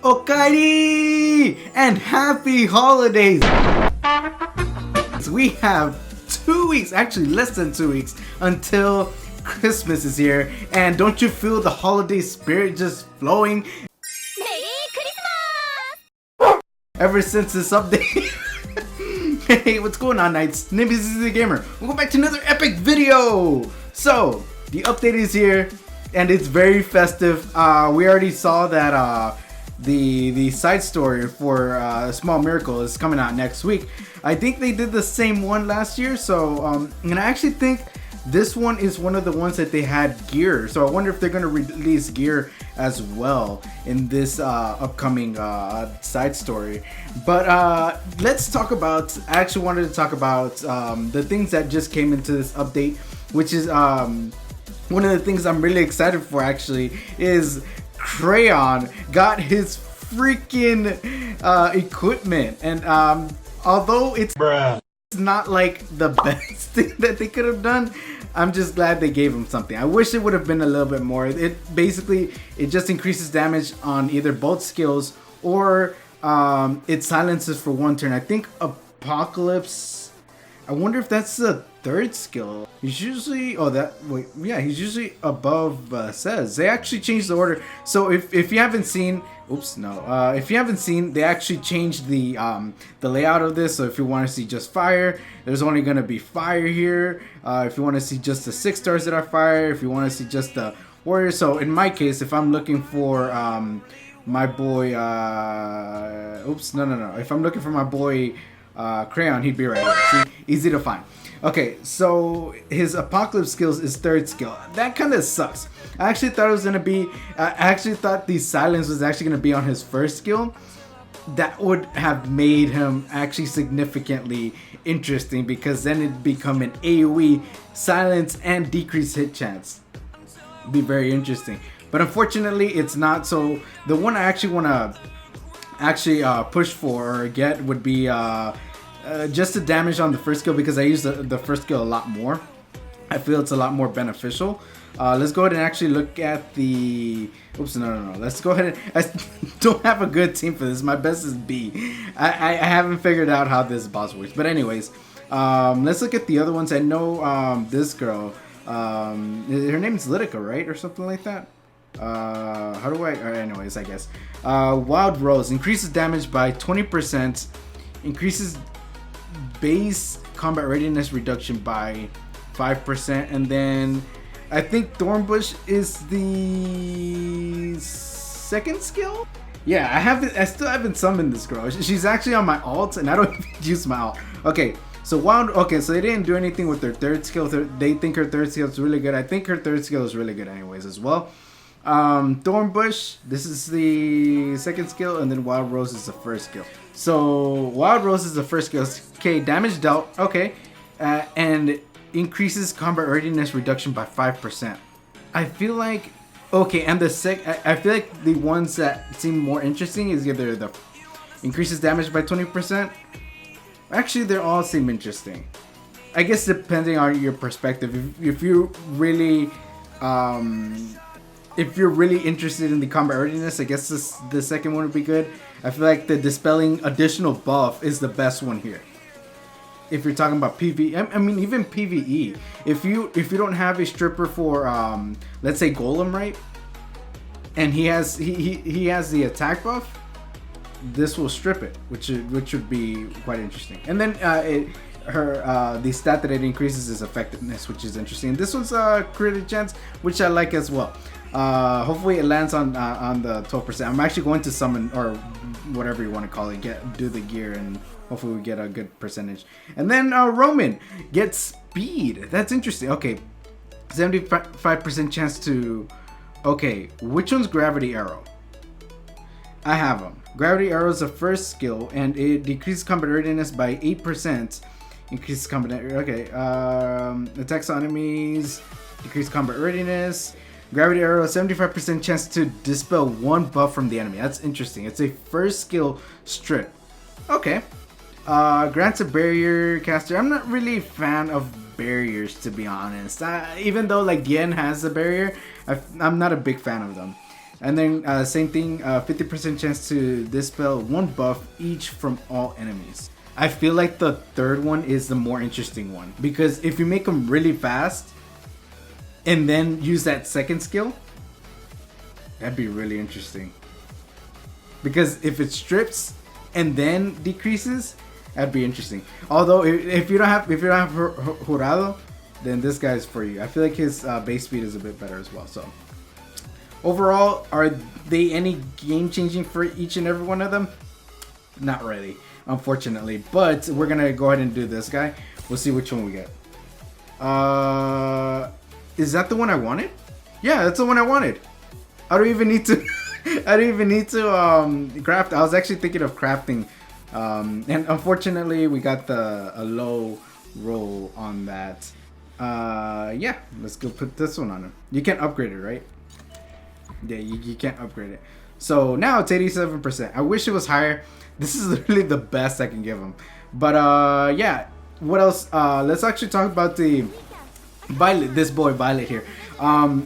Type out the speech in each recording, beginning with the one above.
Okaeri and happy holidays! We have 2 weeks, actually less than 2 weeks, until Christmas is here. And don't you feel the holiday spirit just flowing? Merry Christmas! Ever since this update. Hey, what's going on, Knights? Nimbus the Gamer. Welcome back to another epic video! So, the update is here, and it's very festive. We already saw that the side story for Small Miracle is coming out next week. I think they did the same one last year, so and I actually think this one is one of the ones that they had gear. So I wonder if they're going to release gear as well in this upcoming side story. But let's talk about, I actually wanted to talk about the things that just came into this update, which is one of the things I'm really excited for actually is Crayon got his freaking equipment, and although it's not like the best thing that they could have done, I'm just glad they gave him something. I wish it would have been a little bit more. It just increases damage on either both skills, or it silences for one turn. I think Apocalypse, I wonder if that's the third skill. He's usually, he's usually above says. They actually changed the order. So if you haven't seen, if you haven't seen, they actually changed the layout of this. So if you want to see just fire, there's only going to be fire here. If you want to see just the 6 stars that are fire, if you want to see just the warrior. So in my case, if I'm looking for my boy, if I'm looking for my boy Crayon, he'd be right here. See, easy to find. Okay, so his Apocalypse skills is third skill. That kind of sucks. I actually thought it was gonna be. I actually thought the silence was actually gonna be on his first skill. That would have made him actually significantly interesting, because then it'd become an AoE silence and decreased hit chance. It'd be very interesting. But unfortunately, it's not. So the one I actually wanna push for or get would be just the damage on the first skill, because I use the first skill a lot more. I feel it's a lot more beneficial. Let's go ahead and actually look at the... Let's go ahead and... I don't have a good team for this. My best is B. I haven't figured out how this boss works. But anyways, let's look at the other ones. I know this girl. Her name is Lidica, right? Or something like that. How do I... anyways, I guess. Wild Rose increases damage by 20%. Increases base combat readiness reduction by 5%, and then I think Thornbush is the second skill. Yeah, I still haven't summoned this girl. She's actually on my alt, and I don't even use my alt. Okay, so so they didn't do anything with their third skill. They think her third skill is really good. I think her third skill is really good anyways as well. Thornbush, this is the second skill, and then Wild Rose is the first skill. So Wild Rose is the first skill. Okay, damage dealt. Okay, and increases combat readiness reduction by 5%. I feel like and I feel like the ones that seem more interesting is either the increases damage by 20%. Actually, they all seem interesting. I guess depending on your perspective. If you really if you're really interested in the combat readiness, I guess the second one would be good. I feel like the dispelling additional buff is the best one here. If you're talking about PvE, I mean even PvE. If you don't have a stripper for let's say Golem, right? And he has the attack buff, this will strip it, which would be quite interesting. And then the stat that it increases is effectiveness, which is interesting. This one's a crit chance, which I like as well. Hopefully it lands on the 12%. I'm actually going to summon, or whatever you want to call it, do the gear, and hopefully we get a good percentage. And then Roman gets speed. That's interesting. Okay, 75% chance to... Okay, which one's Gravity Arrow? I have them. Gravity Arrow is the first skill, and it decreases combat readiness by 8%. Increases combat... Okay, attacks on enemies, decrease combat readiness. Gravity Arrow, 75% chance to dispel one buff from the enemy. That's interesting. It's a first skill strip. Okay. Grants a barrier caster. I'm not really a fan of barriers, to be honest. Even though like Yen has a barrier, I'm not a big fan of them. And then same thing, 50% chance to dispel one buff each from all enemies. I feel like the third one is the more interesting one, because if you make them really fast and then use that second skill, that'd be really interesting. Because if it strips and then decreases, that'd be interesting. Although if you don't have Jurado, then this guy's for you. I feel like his base speed is a bit better as well. So overall, are they any game changing for each and every one of them? Not really, unfortunately. But we're gonna go ahead and do this guy. We'll see which one we get. Is that the one I wanted? Yeah, that's the one I wanted. I don't even need to. I don't even need to craft. I was actually thinking of crafting, and unfortunately, we got a low roll on that. Yeah, let's go put this one on him. You can't upgrade it, right? Yeah, you can't upgrade it. So now it's 87%. I wish it was higher. This is literally the best I can give him. But yeah, what else? Let's actually talk about the Violet. This boy Violet here.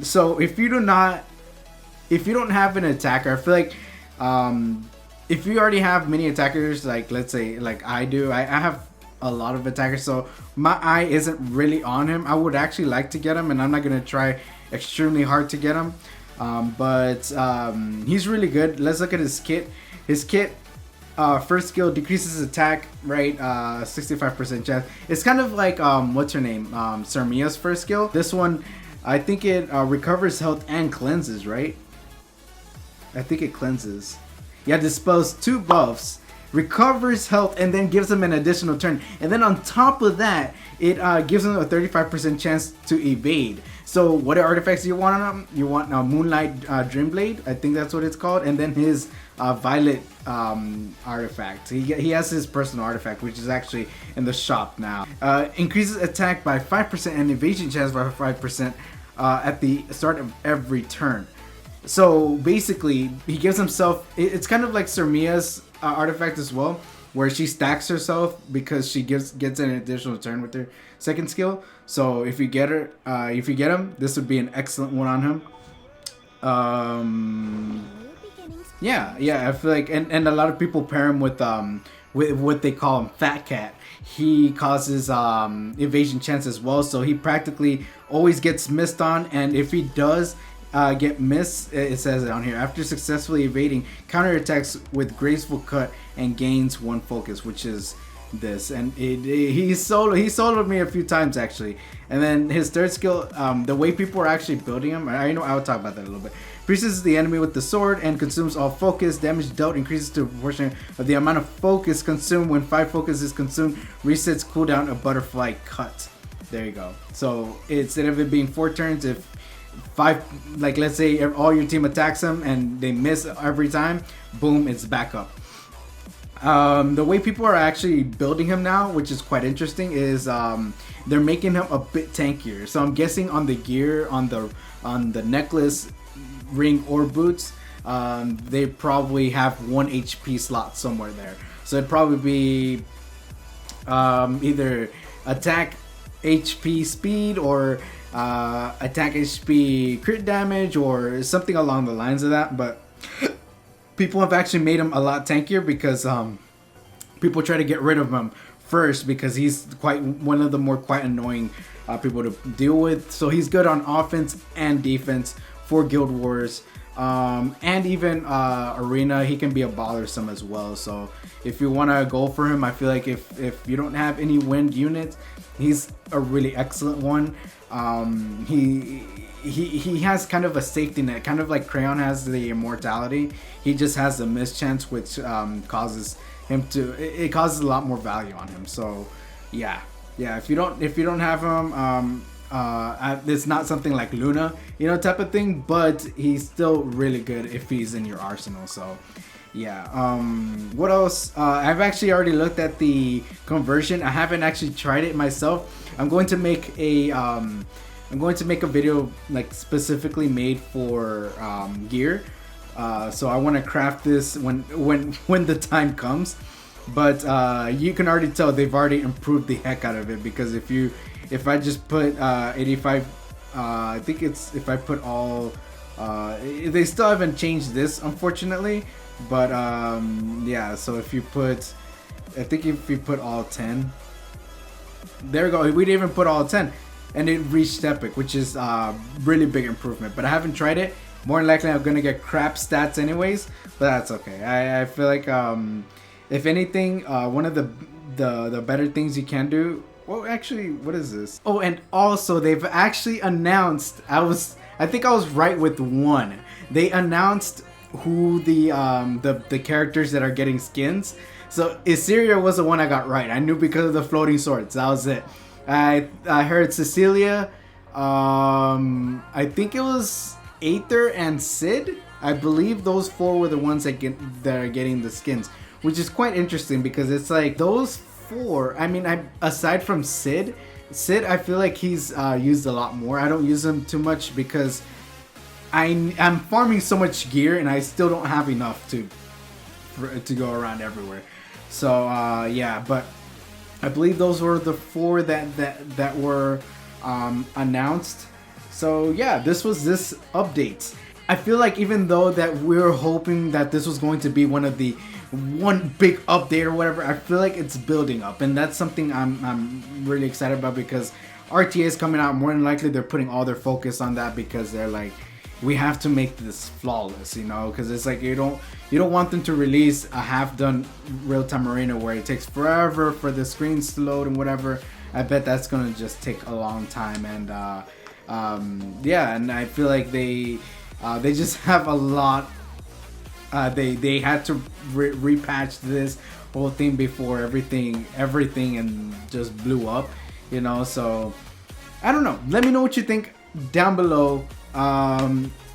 So if you don't have an attacker, I feel like if you already have many attackers, like let's say like I do, I have a lot of attackers, so my eye isn't really on him. I would actually like to get him, and I'm not gonna try extremely hard to get him. But he's really good. Let's look at his kit. His kit, first skill decreases attack, right? 65% chance. It's kind of like what's her name? Sarmia's first skill. This one, I think it recovers health and cleanses, right? I think it cleanses. Yeah, dispels 2 buffs, recovers health, and then gives him an additional turn. And then on top of that, it gives him a 35% chance to evade. So what artifacts do you want on him? You want Moonlight Dreamblade, I think that's what it's called, and then his Violet artifact. He has his personal artifact, which is actually in the shop now. Increases attack by 5% and evasion chance by 5% at the start of every turn. So basically, he gives himself. It's kind of like Sarmia's artifact as well, where she stacks herself because she gets an additional turn with her second skill. So if you get him, this would be an excellent one on him. Yeah, I feel like, and a lot of people pair him with what they call him Fat Cat. He causes evasion chance as well, so he practically always gets missed on, and if he does get missed, it says it on here, after successfully evading, counterattacks with graceful cut and gains 1 focus, which is this. And he soloed me a few times actually. And then his third skill, the way people are actually building him, I'll talk about that a little bit. Pierces the enemy with the sword and consumes all focus. Damage dealt increases to a proportion of the amount of focus consumed. When 5 focus is consumed, resets cooldown a butterfly cut. There you go. So instead of it being 4 turns, if 5, like let's say all your team attacks him and they miss every time, boom, it's back up. The way people are actually building him now, which is quite interesting, is they're making him a bit tankier. So I'm guessing on the gear, on the necklace, ring, or boots, they probably have 1 HP slot somewhere there. So it'd probably be either attack HP speed or attack HP crit damage or something along the lines of that. But people have actually made him a lot tankier because people try to get rid of him first because he's quite one of the more quite annoying people to deal with. So he's good on offense and defense for Guild Wars, and even Arena. He can be a bothersome as well. So if you want to go for him, I feel like if you don't have any wind units, he's a really excellent one. He has kind of a safety net, kind of like Crayon has the immortality. He just has the mischance, which causes him to. It causes a lot more value on him. So yeah. If you don't have him, it's not something like Luna, type of thing. But he's still really good if he's in your arsenal. So yeah. What else? I've actually already looked at the conversion. I haven't actually tried it myself. I'm going to make a video like specifically made for gear. So I want to craft this when the time comes. But you can already tell they've already improved the heck out of it, because if I just put 85, I think it's if I put all They still haven't changed this, unfortunately. But yeah, so if you put, I think if you put all 10, there we go. We didn't even put all 10, and it reached epic, which is really big improvement. But I haven't tried it. More than likely, I'm gonna get crap stats anyways, but that's okay. I feel like if anything, one of the better things you can do. Well, actually, what is this? Oh, and also they've actually announced. I think I was right with one. They announced who the characters that are getting skins. So Isseria was the one I got right. I knew because of the floating swords. That was it. I heard Cecilia. I think it was Aether and Sid. I believe those four were the ones that are getting the skins, which is quite interesting because it's like those four. I mean, aside from Sid, I feel like he's used a lot more. I don't use him too much because I'm farming so much gear and I still don't have enough to go around everywhere. So yeah, but I believe those were the four that were announced. So yeah, this was this update. I feel like even though that we're hoping that this was going to be one big update or whatever, I feel like it's building up, and that's something I'm really excited about because RTA is coming out. More than likely, they're putting all their focus on that because they're like, we have to make this flawless, you know, because it's like you don't want them to release a half-done real-time arena where it takes forever for the screens to load and whatever. I bet that's gonna just take a long time, and yeah, and I feel like they just have a lot. They had to repatch this whole thing before everything and just blew up, you know. So I don't know. Let me know what you think down below.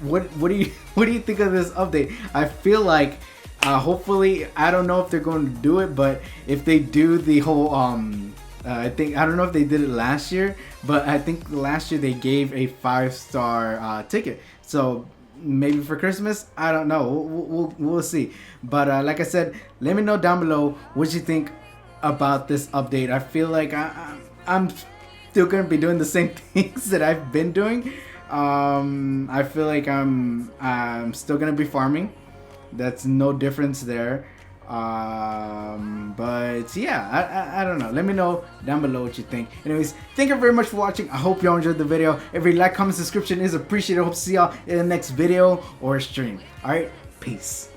What do you think of this update? I feel like hopefully, I don't know if they're going to do it, but if they do the whole I don't know if they did it last year, but I think last year they gave a 5-star ticket. So maybe for Christmas, I don't know. We'll see. But like I said, let me know down below what you think about this update. I feel like I'm still gonna be doing the same things that I've been doing. I feel like I'm still gonna be farming. That's no difference there. But yeah, I don't know. Let me know down below what you think. Anyways, thank you very much for watching. I hope y'all enjoyed the video. Every like, comment, subscription is appreciated. I hope to see y'all in the next video or stream. Alright, peace.